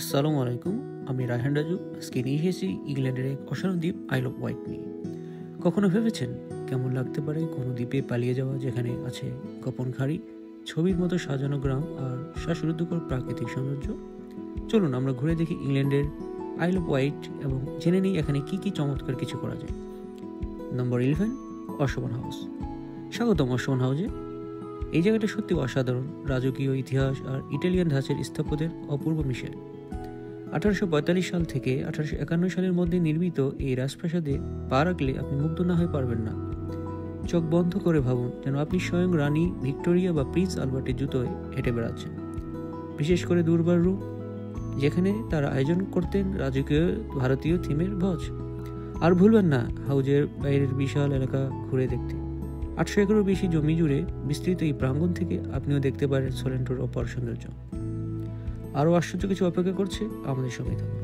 আসসালামু আলাইকুম, আমি রায়হান রাজু। আজকে নিয়ে এসেছি ইংল্যান্ডের এক অসাধারণ দ্বীপ আইল অফ ওয়াইট নিয়ে। কখনো ভেবেছেন কেমন লাগতে পারে কোনো দ্বীপে পালিয়ে যাওয়া, যেখানে আছে গোপন খাড়ি, ছবির মতো সাজানো গ্রাম আর শ্বাসরুদ্ধকর প্রাকৃতিক সৌন্দর্য? চলুন আমরা ঘুরে দেখি ইংল্যান্ডের আইল অফ ওয়াইট এবং জেনে নিই এখানে কি কি চমৎকার কিছু করা যায়। নম্বর 11, অশোভন হাউস। স্বাগতম অশোভন হাউসে। এই জায়গাটা সত্যি অসাধারণ, রাজকীয় ইতিহাস আর ইটালিয়ান ধাঁচের স্থাপত্যের অপূর্ব মিশেল। 1845 সাল থেকে 1851 সালের মধ্যে নির্মিত এই রাজপ্রাসাদে পা রাখলে আপনি মুগ্ধ না হয়ে পারবেন না। চোখ বন্ধ করে ভাবুন যেন আপনি স্বয়ং রানী ভিক্টোরিয়া বা প্রিন্স আলবার্টের জুতোয় হেঁটে বেড়াচ্ছেন। বিশেষ করে দুর্বার রুম, যেখানে তারা আয়োজন করতেন রাজকীয় ভারতীয় থিমের ভোজ। আর ভুলবেন না হাউজের বাইরের বিশাল এলাকা ঘুরে দেখতে। 800 একরেরও বেশি জমি জুড়ে বিস্তৃত এই প্রাঙ্গণ থেকে আপনিও দেখতে পারেন সরেন্টোর অপার সৌন্দর্য। আরও আশ্চর্য কিছু অপেক্ষা করছে, আমাদের সঙ্গে থাকুন।